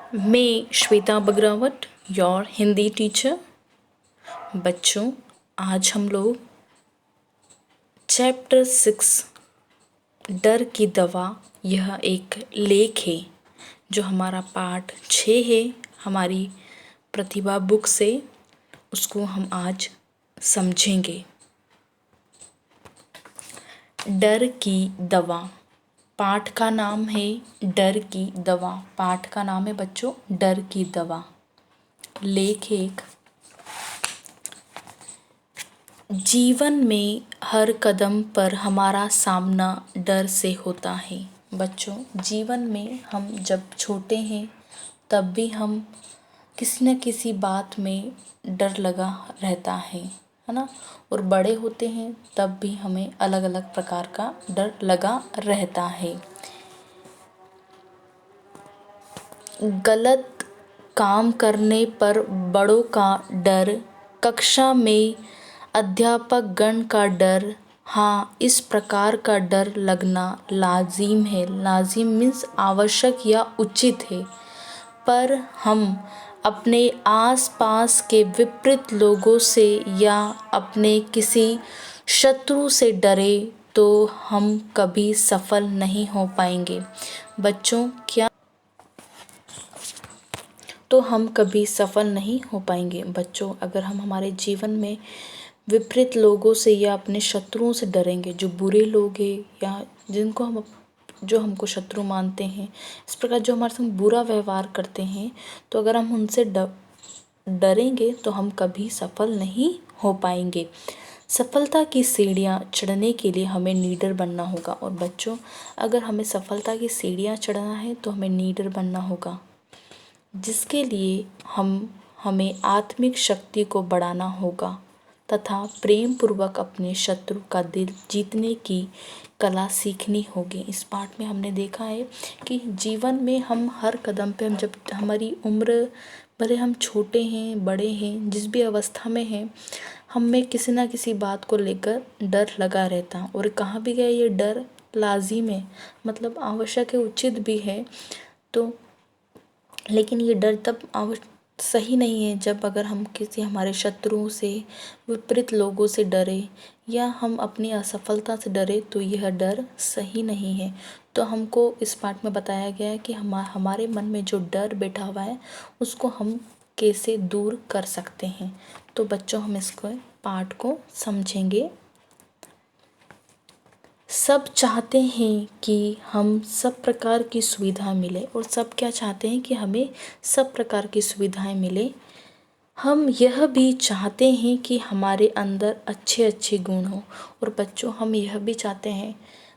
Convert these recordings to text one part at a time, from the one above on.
मैं Shweta बग्रावट, your Hindi teacher. बच्चों, आज हम लोग चैप्टर 6 डर की दवा, यह एक लेख है जो हमारा पाठ 6 है हमारी प्रतिभा बुक से, उसको हम आज समझेंगे। डर की दवा, पाठ का नाम है डर की दवा। पाठ का नाम है बच्चों डर की दवा। लेख एक। जीवन में हर कदम पर हमारा सामना डर से होता है। बच्चों, जीवन में हम जब छोटे हैं तब भी हम किसी न किसी बात में डर लगा रहता है ना। और बड़े होते हैं तब भी हमें अलग अलग प्रकार का डर लगा रहता है। गलत काम करने पर बड़ों का डर, कक्षा में अध्यापक गण का डर, हाँ, इस प्रकार का डर लगना लाजिम है। लाजिम मीन्स आवश्यक या उचित है। पर हम अपने आसपास के विपरीत लोगों से या अपने किसी शत्रु से डरे तो हम कभी सफल नहीं हो पाएंगे। बच्चों, हम कभी सफल नहीं हो पाएंगे। बच्चों, अगर हम हमारे जीवन में विपरीत लोगों से या अपने शत्रुओं से डरेंगे, जो बुरे लोग हैं या जिनको हम जो हमको शत्रु मानते हैं, इस प्रकार जो हमारे संग बुरा व्यवहार करते हैं, तो अगर हम उनसे डरेंगे तो हम कभी सफल नहीं हो पाएंगे। सफलता की सीढ़ियाँ चढ़ने के लिए हमें लीडर बनना होगा। और बच्चों, अगर हमें सफलता की सीढ़ियाँ चढ़ना है तो हमें लीडर बनना होगा, जिसके लिए हमें आत्मिक शक्ति को बढ़ाना होगा तथा प्रेम पूर्वक अपने शत्रु का दिल जीतने की कला सीखनी होगी। इस पाठ में हमने देखा है कि जीवन में हम हर कदम पे, हम जब हमारी उम्र, भले हम छोटे हैं बड़े हैं, जिस भी अवस्था में हैं, हमें किसी ना किसी बात को लेकर डर लगा रहता। और कहाँ भी गए ये डर लाजिम है, मतलब आवश्यक है, उचित भी है। तो लेकिन ये डर तब सही नहीं है जब अगर हम किसी हमारे शत्रुओं से, विपरीत लोगों से डरे या हम अपनी असफलता से डरे, तो यह डर सही नहीं है। तो हमको इस पाठ में बताया गया है कि हमारे मन में जो डर बैठा हुआ है उसको हम कैसे दूर कर सकते हैं। तो बच्चों, हम इसको पाठ को समझेंगे। सब चाहते हैं कि हम सब प्रकार की सुविधा मिले, और सब क्या चाहते हैं कि हमें सब प्रकार की सुविधाएं मिले। हम यह भी चाहते हैं कि हमारे अंदर अच्छे अच्छे गुण हो। और बच्चों, हम यह भी चाहते हैं,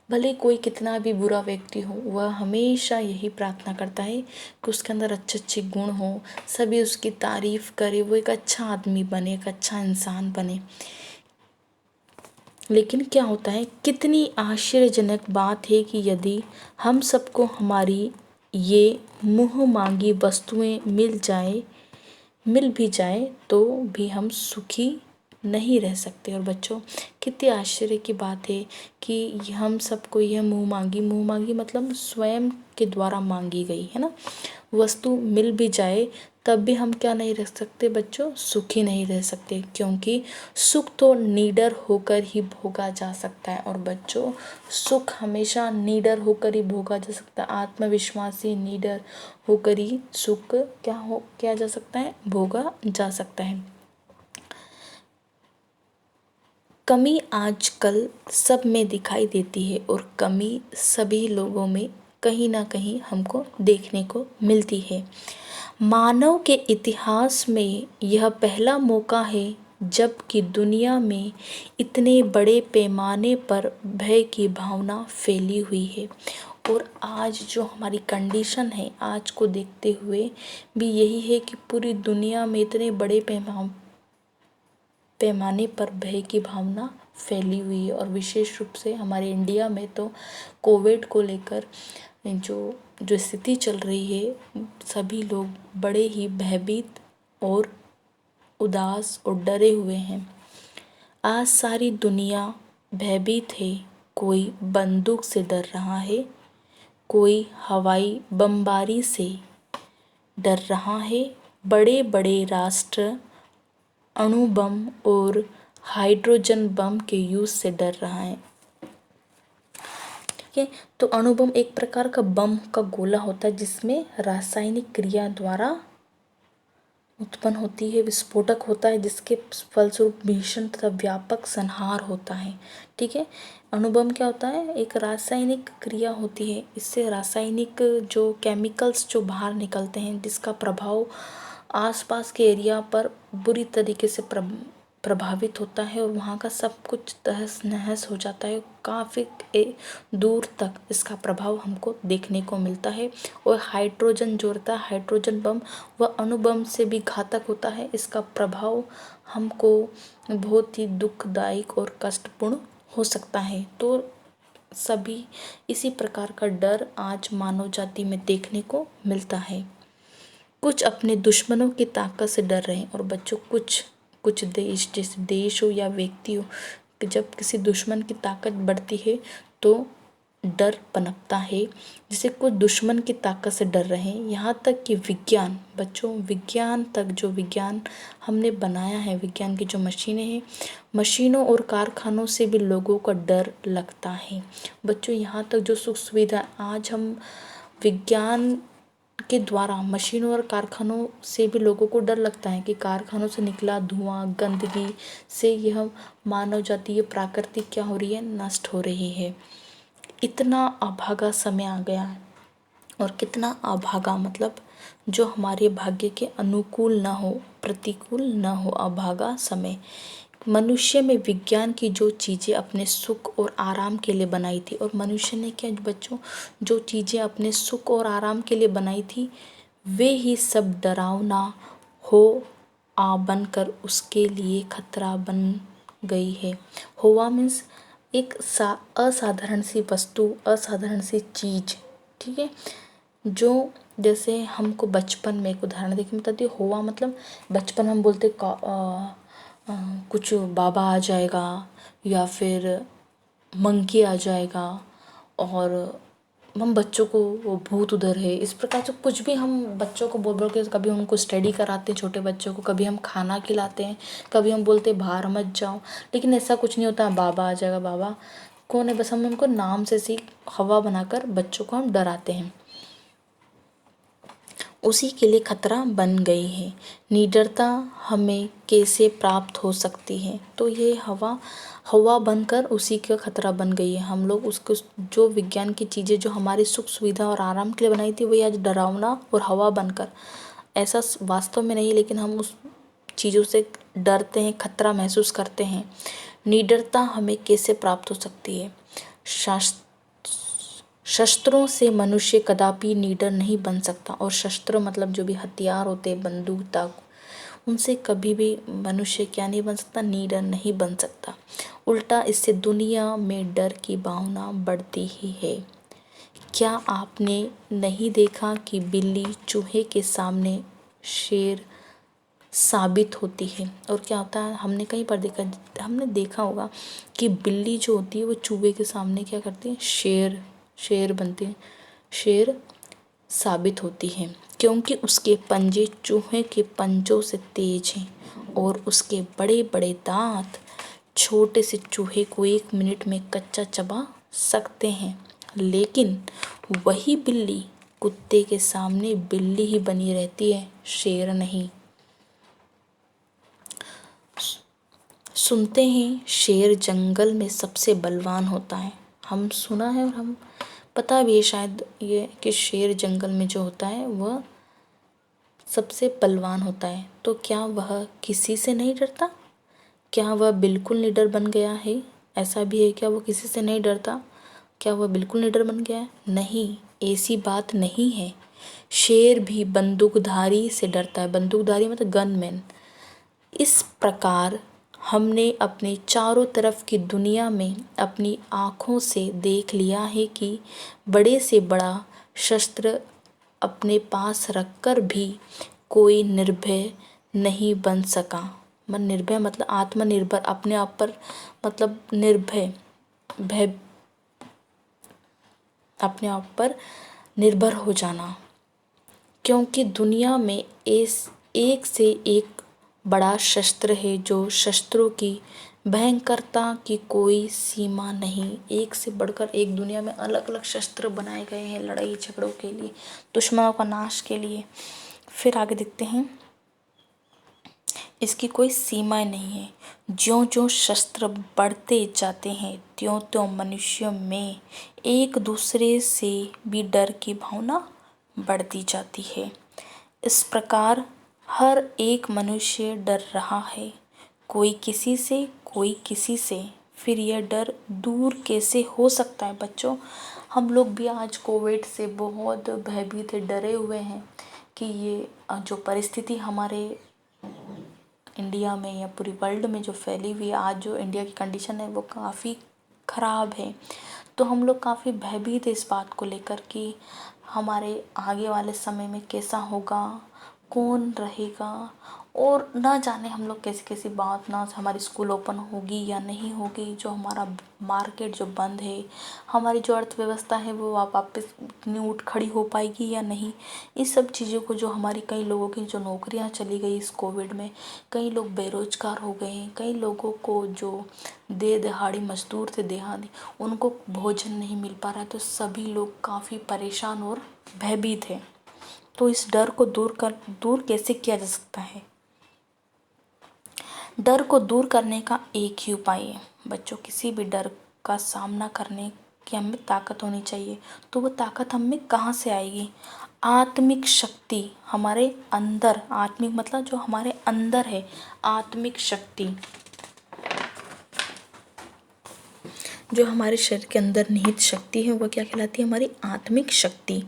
भले कोई कितना भी बुरा व्यक्ति हो, वह हमेशा यही प्रार्थना करता है कि उसके अंदर अच्छे अच्छे गुण हो, सभी उसकी तारीफ़ करे, वो एक अच्छा आदमी बने, एक अच्छा इंसान बने। लेकिन क्या होता है, कितनी आश्चर्यजनक बात है कि यदि हम सबको हमारी ये मुँह मांगी वस्तुएं मिल भी जाए तो भी हम सुखी नहीं रह सकते। और बच्चों, कितनी आश्चर्य की बात है कि हम सबको यह मुँह मांगी मतलब स्वयं के द्वारा मांगी गई है ना, वस्तु मिल भी जाए तब भी हम क्या नहीं रह सकते बच्चों, सुखी नहीं रह सकते। क्योंकि सुख तो निडर होकर ही भोगा जा सकता है। और बच्चों, सुख हमेशा निडर होकर ही भोगा जा सकता है। आत्मविश्वासी निडर होकर ही सुख किया जा सकता है, भोगा जा सकता है। कमी आजकल सब में दिखाई देती है और कमी सभी लोगों में कहीं ना कहीं हमको देखने को मिलती है। मानव के इतिहास में यह पहला मौका है जबकि दुनिया में इतने बड़े पैमाने पर भय की भावना फैली हुई है। और आज जो हमारी कंडीशन है, आज को देखते हुए भी यही है कि पूरी दुनिया में इतने बड़े पैमाने पर भय की भावना फैली हुई है। और विशेष रूप से हमारे इंडिया में तो कोविड को लेकर जो स्थिति चल रही है, सभी लोग बड़े ही भयभीत और उदास और डरे हुए हैं। आज सारी दुनिया भयभीत है। कोई बंदूक से डर रहा है, कोई हवाई बमबारी से डर रहा है। बड़े बड़े राष्ट्र अणु बम और हाइड्रोजन बम के यूज से डर रहा है। ठीक है, तो अणु बम एक प्रकार का बम का गोला होता है जिसमें रासायनिक क्रिया द्वारा उत्पन्न होती है, विस्फोटक होता है जिसके फलस्वरूप भीषण तथा व्यापक संहार होता है। ठीक है, अणुबम क्या होता है, एक रासायनिक क्रिया होती है, इससे रासायनिक जो केमिकल्स जो बाहर निकलते हैं जिसका प्रभाव आसपास के एरिया पर बुरी तरीके से प्रभावित होता है और वहाँ का सब कुछ तहस नहस हो जाता है। काफ़ी दूर तक इसका प्रभाव हमको देखने को मिलता है। और हाइड्रोजन जो होता है, हाइड्रोजन बम, वह अणुबम से भी घातक होता है। इसका प्रभाव हमको बहुत ही दुखदायक और कष्टपूर्ण हो सकता है। तो सभी इसी प्रकार का डर आज मानव जाति में देखने को मिलता है। कुछ अपने दुश्मनों की ताकत से डर रहे हैं और बच्चों कुछ देश, जैसे देश हो या व्यक्ति हो, कि जब किसी दुश्मन की ताकत बढ़ती है तो डर पनपता है। जैसे कुछ दुश्मन की ताकत से डर रहे हैं। यहाँ तक कि विज्ञान, बच्चों विज्ञान तक, जो विज्ञान हमने बनाया है, विज्ञान की जो मशीनें हैं, मशीनों और कारखानों से भी लोगों का डर लगता है। बच्चों यहाँ तक जो सुख सुविधा आज हम विज्ञान के द्वारा, मशीनों और कारखानों से भी लोगों को डर लगता है कि कारखानों से निकला धुआं, गंदगी से यह मानव जाति, ये प्राकृतिक क्या हो रही है, नष्ट हो रही है। इतना अभागा समय आ गया है। और कितना अभागा मतलब जो हमारे भाग्य के अनुकूल न हो, प्रतिकूल न हो, अभागा समय। मनुष्य में विज्ञान की जो चीज़ें अपने सुख और आराम के लिए बनाई थी, और मनुष्य ने क्या बच्चों, जो चीज़ें अपने सुख और आराम के लिए बनाई थी, वे ही सब डरावना हो आ बनकर उसके लिए खतरा बन गई है। हुआ मीन्स एक असाधारण सी वस्तु, असाधारण सी चीज़। ठीक है, जो जैसे हमको बचपन में, एक उदाहरण देखिए बताती हूँ। हुआ मतलब बचपन में हम बोलते कुछ बाबा आ जाएगा या फिर मंकी आ जाएगा, और हम बच्चों को वो भूत उधर है, इस प्रकार से कुछ भी हम बच्चों को बोल बोल के, कभी उनको स्टडी कराते हैं छोटे बच्चों को, कभी हम खाना खिलाते हैं, कभी हम बोलते हैं बाहर मत जाओ, लेकिन ऐसा कुछ नहीं होता। बाबा आ जाएगा, बाबा कौन है, बस हम उनको नाम से सी हवा बनाकर बच्चों को हम डराते हैं। उसी के लिए खतरा बन गई है। निडरता हमें कैसे प्राप्त हो सकती है, तो ये हवा बनकर उसी का खतरा बन गई है। हम लोग उसको, जो विज्ञान की चीज़ें जो हमारी सुख सुविधा और आराम के लिए बनाई थी, वही आज डरावना और हवा बनकर, ऐसा वास्तव में नहीं, लेकिन हम उस चीज़ों से डरते हैं, खतरा महसूस करते हैं। निडरता हमें कैसे प्राप्त हो सकती है। शस्त्रों से मनुष्य कदापि निडर नहीं बन सकता, और शस्त्र मतलब जो भी हथियार होते हैं, बंदूक तक, उनसे कभी भी मनुष्य क्या नहीं बन सकता, निडर नहीं बन सकता। उल्टा इससे दुनिया में डर की भावना बढ़ती ही है। क्या आपने नहीं देखा कि बिल्ली चूहे के सामने शेर साबित होती है, और क्या होता है, हमने कहीं पर देखा, हमने देखा होगा कि बिल्ली जो होती है वो चूहे के सामने क्या करती है, शेर बनती है, शेर साबित होती है, क्योंकि उसके पंजे चूहे के पंजों से तेज हैं और उसके बड़े बड़े दांत छोटे से चूहे को 1 मिनट में कच्चा चबा सकते हैं। लेकिन वही बिल्ली कुत्ते के सामने बिल्ली ही बनी रहती है, शेर नहीं। सुनते हैं शेर जंगल में सबसे बलवान होता है। हम सुना है और हम पता भी है शायद ये कि शेर जंगल में जो होता है वह सबसे बलवान होता है। तो क्या वह किसी से नहीं डरता? क्या वह बिल्कुल निडर बन गया है? ऐसा भी है क्या वह किसी से नहीं डरता? क्या वह बिल्कुल निडर बन गया है? नहीं, ऐसी बात नहीं है। शेर भी बंदूकधारी से डरता है। बंदूकधारी मतलब गनमैन। इस प्रकार हमने अपने चारों तरफ की दुनिया में अपनी आँखों से देख लिया है कि बड़े से बड़ा शस्त्र अपने पास रखकर भी कोई निर्भय नहीं बन सका। निर्भय मतलब आत्मनिर्भर, अपने आप पर मतलब निर्भय, भय, अपने आप पर निर्भर हो जाना। क्योंकि दुनिया में एक से एक बड़ा शस्त्र है, जो शस्त्रों की भयंकरता की कोई सीमा नहीं। एक से बढ़कर एक दुनिया में अलग अलग शस्त्र बनाए गए हैं लड़ाई झगड़ों के लिए, दुश्मनों का नाश के लिए। फिर आगे देखते हैं, इसकी कोई सीमाएं नहीं है। ज्यों ज्यों शस्त्र बढ़ते जाते हैं त्यों त्यों मनुष्यों में एक दूसरे से भी डर की भावना बढ़ती जाती है। इस प्रकार हर एक मनुष्य डर रहा है, कोई किसी से कोई किसी से। फिर यह डर दूर कैसे हो सकता है बच्चों? हम लोग भी आज कोविड से बहुत भयभीत डरे हुए हैं कि ये जो परिस्थिति हमारे इंडिया में या पूरी वर्ल्ड में जो फैली हुई है, आज जो इंडिया की कंडीशन है वो काफ़ी ख़राब है। तो हम लोग काफ़ी भयभीत है इस बात को लेकर कि हमारे आगे वाले समय में कैसा होगा, कौन रहेगा, और ना जाने हम लोग कैसी कैसी बात, ना हमारी स्कूल ओपन होगी या नहीं होगी, जो हमारा मार्केट जो बंद है, हमारी जो अर्थव्यवस्था है वो वापस इतनी उठ खड़ी हो पाएगी या नहीं। इस सब चीज़ों को, जो हमारी कई लोगों की जो नौकरियां चली गई इस कोविड में, कई लोग बेरोजगार हो गए हैं, कई लोगों को जो दिहाड़ी मजदूर थे देहाड़ी, उनको भोजन नहीं मिल पा रहा है। तो सभी लोग काफ़ी परेशान और भयभीत हैं। तो इस डर को दूर कैसे किया जा सकता है? डर को दूर करने का एक ही उपाय है बच्चों, किसी भी डर का सामना करने की हमें ताकत होनी चाहिए। तो वो ताकत हमें कहाँ से आएगी? आत्मिक शक्ति हमारे अंदर, आत्मिक मतलब जो हमारे अंदर है, आत्मिक शक्ति जो हमारे शरीर के अंदर निहित शक्ति है, वो क्या कहलाती है? हमारी आत्मिक शक्ति।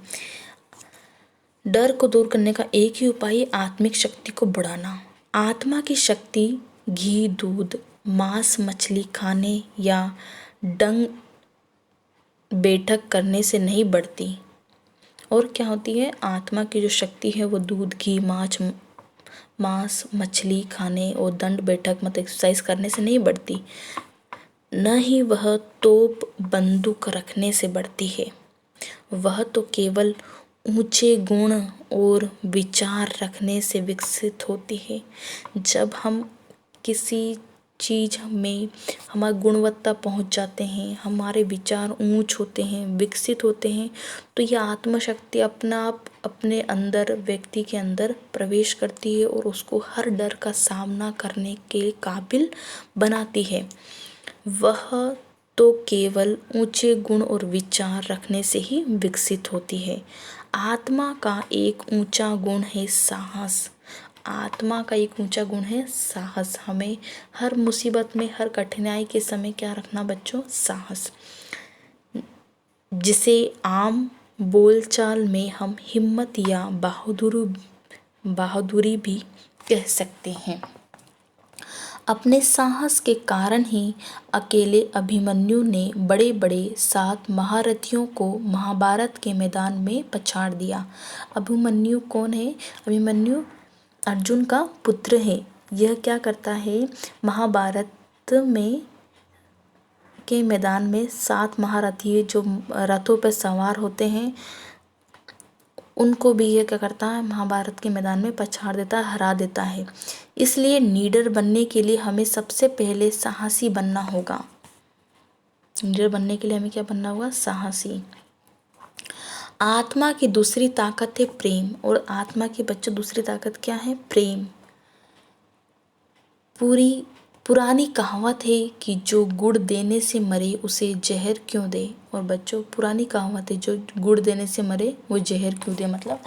डर को दूर करने का एक ही उपाय है आत्मिक शक्ति को बढ़ाना। आत्मा की शक्ति घी, दूध, मांस, मछली खाने या डंग बैठक करने से नहीं बढ़ती। और क्या होती है? आत्मा की जो शक्ति है वो दूध, घी, मांस, मछली खाने और दंड बैठक मतलब एक्सरसाइज करने से नहीं बढ़ती, न ही वह तोप बंदूक रखने से बढ़ती है। वह तो केवल ऊंचे गुण और विचार रखने से विकसित होती है। जब हम किसी चीज़ में हमारी गुणवत्ता पहुंच जाते हैं, हमारे विचार ऊंच होते हैं, विकसित होते हैं, तो यह आत्मशक्ति अपना आप अपने अंदर, व्यक्ति के अंदर प्रवेश करती है और उसको हर डर का सामना करने के काबिल बनाती है। वह तो केवल ऊंचे गुण और विचार रखने से ही विकसित होती है। आत्मा का एक ऊंचा गुण है साहस। आत्मा का एक ऊंचा गुण है साहस। हमें हर मुसीबत में, हर कठिनाई के समय क्या रखना बच्चों? साहस, जिसे आम बोलचाल में हम हिम्मत या बहादुरी भी कह सकते हैं। अपने साहस के कारण ही अकेले अभिमन्यु ने बड़े बड़े 7 महारथियों को महाभारत के मैदान में पछाड़ दिया। अभिमन्यु कौन है? अभिमन्यु अर्जुन का पुत्र है। यह क्या करता है? महाभारत में के मैदान में 7 महारथी जो रथों पर सवार होते हैं, उनको भी यह क्या करता है? महाभारत के मैदान में पछाड़ देता है, हरा देता है। इसलिए लीडर बनने के लिए हमें सबसे पहले साहसी बनना होगा। लीडर बनने के लिए हमें क्या बनना होगा? साहसी। आत्मा की दूसरी ताकत है प्रेम, और आत्मा की बच्चों दूसरी ताकत क्या है? प्रेम। पुरानी कहावत है कि जो गुड़ देने से मरे उसे जहर क्यों दे। और बच्चों पुरानी कहावत है, जो गुड़ देने से मरे वो जहर क्यों दे, मतलब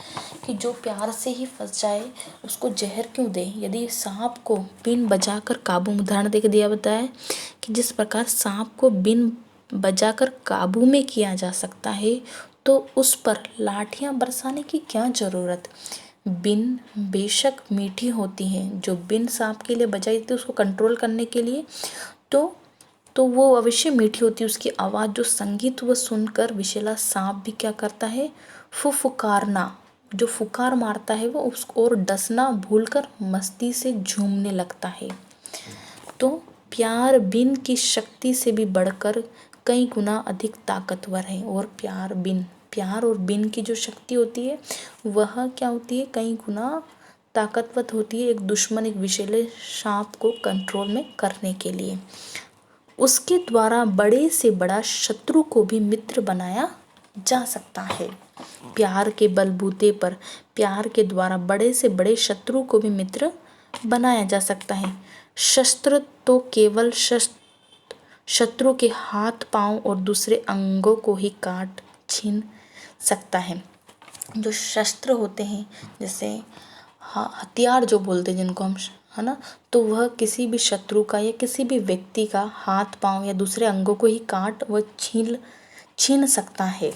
कि जो प्यार से ही फंस जाए उसको जहर क्यों दे। यदि सांप को बिन बजाकर काबू में, उदाहरण देकर दिया बताया कि जिस प्रकार सांप को बिन बजाकर काबू में किया जा सकता है, तो उस पर लाठियां बरसाने की क्या ज़रूरत। बिन बेशक मीठी होती हैं, जो बिन सांप के लिए बजाई जाती है उसको कंट्रोल करने के लिए, तो वो अवश्य मीठी होती है। उसकी आवाज़, जो संगीत वो सुनकर विषैला सांप भी क्या करता है? फुफकारना, जो फुकार मारता है वो उसको और डसना भूलकर मस्ती से झूमने लगता है। तो प्यार बिन की शक्ति से भी बढ़कर कई गुना अधिक ताकतवर है। और प्यार और बिन की जो शक्ति होती है वह क्या होती है, कई गुना ताकतवर होती है एक दुश्मन, एक विषैले सांप को कंट्रोल में करने के लिए। उसके द्वारा बड़े से बड़ा शत्रु को भी मित्र बनाया जा सकता है। प्यार के बलबूते पर, प्यार के द्वारा बड़े से बड़े शत्रु को भी मित्र बनाया जा सकता है। शस्त्र तो केवल शत्रु के हाथ पांव और दूसरे अंगों को ही काट छीन सकता है। जो शस्त्र होते हैं, जैसे हथियार जो बोलते हैं जिनको हम, है ना, तो वह किसी भी शत्रु का या किसी भी व्यक्ति का हाथ पांव या दूसरे अंगों को ही काट व छीन सकता है।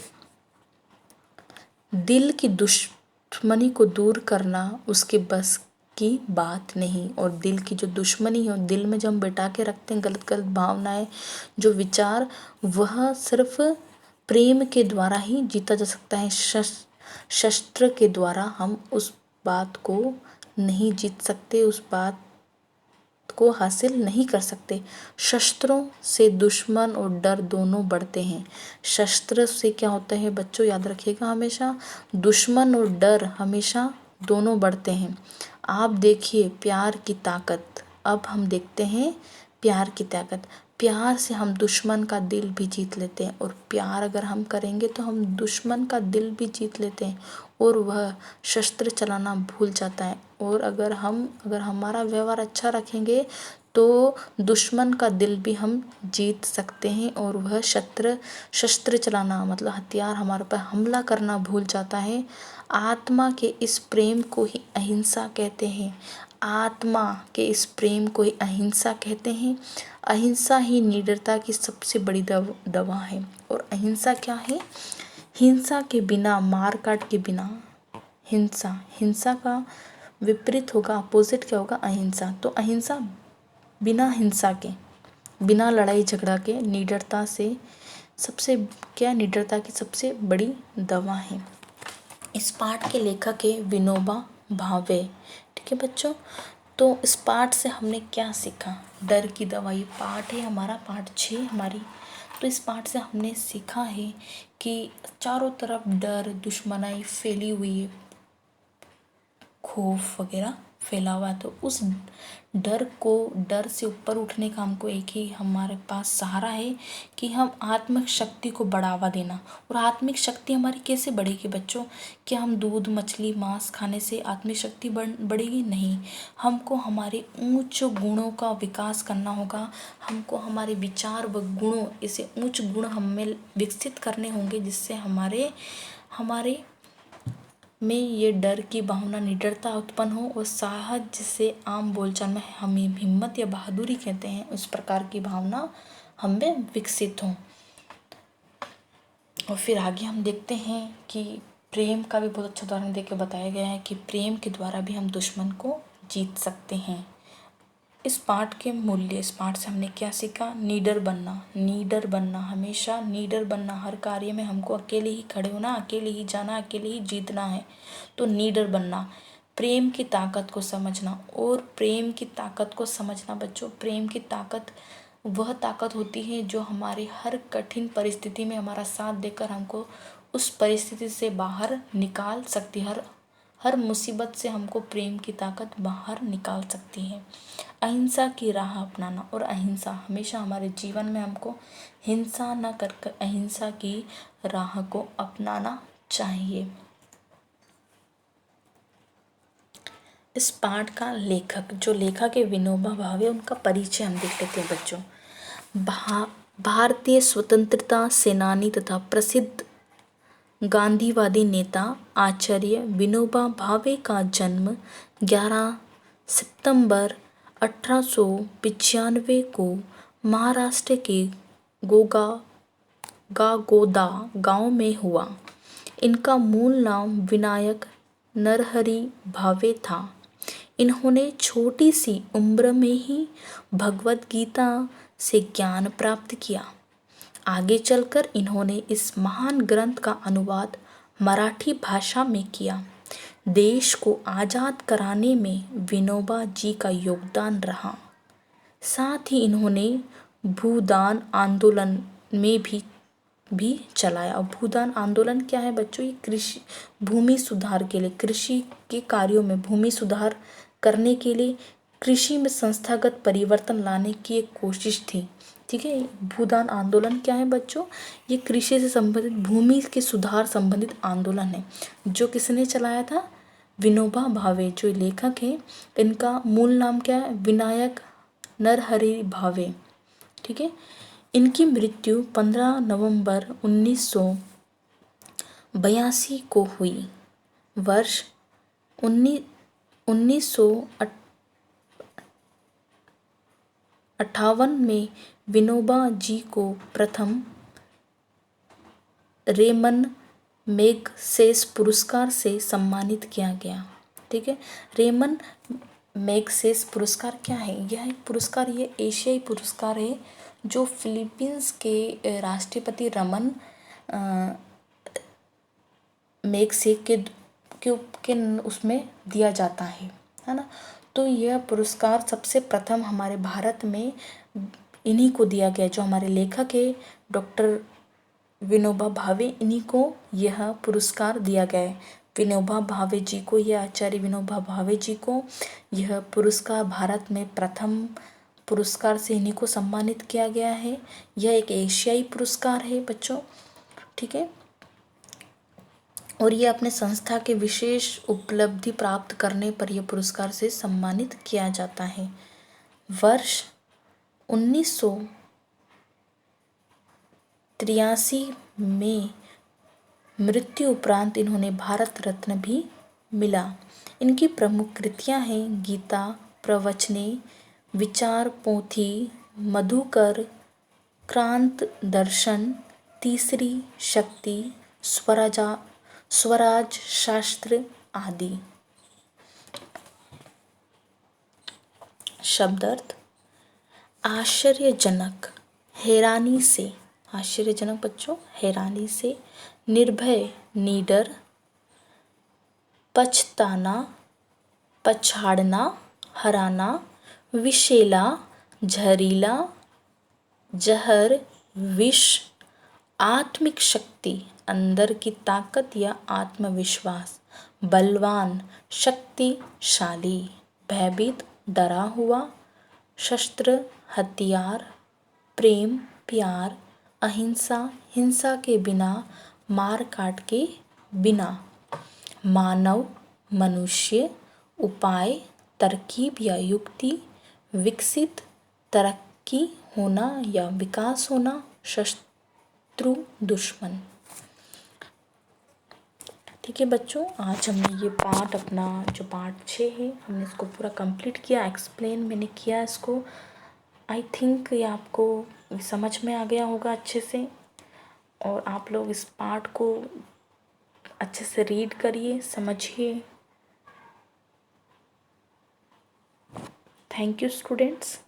दिल की दुश्मनी को दूर करना उसके बस की बात नहीं। और दिल की जो दुश्मनी है, दिल में जो हम बिठा के रखते हैं गलत गलत भावनाएं, जो विचार, वह सिर्फ प्रेम के द्वारा ही जीता जा सकता है। शस्त्र के द्वारा हम उस बात को नहीं जीत सकते, उस बात को हासिल नहीं कर सकते। शस्त्रों से दुश्मन और डर दोनों बढ़ते हैं। शस्त्र से क्या होता है बच्चों, याद रखिएगा हमेशा, दुश्मन और डर हमेशा दोनों बढ़ते हैं। आप देखिए प्यार की ताकत, अब हम देखते हैं प्यार की ताकत। प्यार से हम दुश्मन का दिल भी जीत लेते हैं, और प्यार अगर हम करेंगे तो हम दुश्मन का दिल भी जीत लेते हैं और वह शस्त्र चलाना भूल जाता है। और अगर हमारा व्यवहार अच्छा रखेंगे तो दुश्मन का दिल भी हम जीत सकते हैं, और वह शस्त्र चलाना मतलब हथियार हमारे पर हमला करना भूल जाता है। आत्मा के इस प्रेम को ही अहिंसा कहते हैं। आत्मा के इस प्रेम को ही अहिंसा कहते हैं। अहिंसा ही निडरता की सबसे बड़ी दवा है। और अहिंसा क्या है? हिंसा के बिना, मार काट के बिना हिंसा का विपरीत होगा, अपोजिट क्या होगा? अहिंसा। तो अहिंसा बिना हिंसा के, बिना लड़ाई झगड़ा के निडरता से सबसे क्या, निडरता की सबसे बड़ी दवा है। इस पाठ के लेखक है विनोबा भावे। ठीक है बच्चों, तो इस पाठ से हमने क्या सीखा? डर की दवा, ये पाठ है हमारा, पाठ 6 हमारी। तो इस पाठ से हमने सीखा है कि चारों तरफ डर, दुश्मनाई फैली हुई है, खौफ वगैरह फैला हुआ है। तो उस डर से ऊपर उठने का हमको एक ही हमारे पास सहारा है कि हम आत्मिक शक्ति को बढ़ावा देना। और आत्मिक शक्ति हमारी कैसे बढ़ेगी बच्चों? कि हम दूध, मछली, मांस खाने से आत्मिक शक्ति बढ़ेगी? नहीं। हमको हमारे उच्च गुणों का विकास करना होगा। हमको हमारे विचार व गुणों, ऐसे उच्च गुण हमें विकसित करने होंगे जिससे हमारे में ये डर की भावना, निडरता उत्पन्न हो, और साहस, जिसे आम बोलचाल में हम हिम्मत या बहादुरी कहते हैं, उस प्रकार की भावना हमें विकसित हो। और फिर आगे हम देखते हैं कि प्रेम का भी बहुत अच्छा उदाहरण देकर बताया गया है कि प्रेम के द्वारा भी हम दुश्मन को जीत सकते हैं। इस पाठ के मूल्य, इस पाठ से हमने क्या सीखा? निडर बनना, हमेशा निडर बनना। हर कार्य में हमको अकेले ही खड़े होना, अकेले ही जाना, अकेले ही जीतना है। तो निडर बनना, प्रेम की ताकत को समझना। और प्रेम की ताकत को समझना बच्चों, प्रेम की ताकत वह ताकत होती है जो हमारे हर कठिन परिस्थिति में हमारा साथ देकर हमको उस परिस्थिति से बाहर निकाल सकती है। हर मुसीबत से हमको प्रेम की ताकत बाहर निकाल सकती है। अहिंसा की राह अपनाना, और अहिंसा हमेशा हमारे जीवन में हमको हिंसा न कर अहिंसा की राह को अपनाना चाहिए। इस पाठ का लेखक, जो लेखक है विनोबा भावे, उनका परिचय हम देख लेते हैं बच्चों। भारतीय स्वतंत्रता सेनानी तथा प्रसिद्ध गांधीवादी नेता आचार्य विनोबा भावे का जन्म 11 सितंबर 1895 को महाराष्ट्र के गागोदा गांव में हुआ। इनका मूल नाम विनायक नरहरि भावे था। इन्होंने छोटी सी उम्र में ही भगवत गीता से ज्ञान प्राप्त किया। आगे चलकर इन्होंने इस महान ग्रंथ का अनुवाद मराठी भाषा में किया। देश को आज़ाद कराने में विनोबा जी का योगदान रहा। साथ ही इन्होंने भूदान आंदोलन में भी भी चलाया। और भूदान आंदोलन क्या है बच्चों? ये कृषि भूमि सुधार के लिए, कृषि के कार्यों में भूमि सुधार करने के लिए कृषि में संस्थागत परिवर्तन लाने की एक कोशिश थी। ठीक है, भूदान आंदोलन क्या है बच्चों? ये कृषि से संबंधित भूमि के सुधार संबंधित आंदोलन है, जो किसने चलाया था? विनोबा भावे। जो लेखक हैं इनका मूल नाम क्या है? विनायक नरहरि भावे। ठीक है, इनकी मृत्यु 15 नवंबर 1982 को हुई। वर्ष 1958 में विनोबा जी को प्रथम रेमन मैगसेसे पुरस्कार से सम्मानित किया गया। ठीक है, रेमन मैगसेसे पुरस्कार क्या है? यह एक पुरस्कार, ये एशियाई पुरस्कार है जो फिलीपींस के राष्ट्रपति रमन मैगसेसे के उसमें दिया जाता है ना। तो यह पुरस्कार सबसे प्रथम हमारे भारत में इन्हीं को दिया गया, जो हमारे लेखक है डॉक्टर विनोबा भावे, इन्हीं को यह पुरस्कार दिया गया है। विनोबा भावे जी को, यह आचार्य विनोबा भावे जी को यह पुरस्कार भारत में प्रथम पुरस्कार से इन्हीं को सम्मानित किया गया है। यह एक एशियाई पुरस्कार है बच्चों। ठीक है, और ये अपने संस्था के विशेष उपलब्धि प्राप्त करने पर यह पुरस्कार से सम्मानित किया जाता है। वर्ष 1983 में मृत्यु उपरांत इन्होंने भारत रत्न भी मिला। इनकी प्रमुख कृतियां हैं गीता, प्रवचने, विचार पोथी, मधुकर, क्रांत दर्शन, तीसरी शक्ति, स्वराज शास्त्र आदि। शब्दार्थ: आश्चर्यजनक, हैरानी से, आश्चर्यजनक बच्चों हैरानी से, निर्भय निडर, पछताना, पछाड़ना, हराना, विषैला, जहरीला, जहर, विष, आत्मिक शक्ति, अंदर की ताकत या आत्मविश्वास, बलवान, शक्तिशाली, भयभीत, डरा हुआ, शस्त्र, हथियार, प्रेम, प्यार, अहिंसा, हिंसा के बिना, मार काट के बिना, मानव, मनुष्य, उपाय, तरकीब या युक्ति, विकसित, तरक्की होना या विकास होना, शत्रु, दुश्मन। ठीक है बच्चों, आज हमने ये पार्ट अपना जो पार्ट 6 है हमने इसको पूरा कंप्लीट किया, एक्सप्लेन मैंने किया इसको। आई थिंक ये आपको समझ में आ गया होगा अच्छे से, और आप लोग इस पार्ट को अच्छे से रीड करिए, समझिए। Thank you students.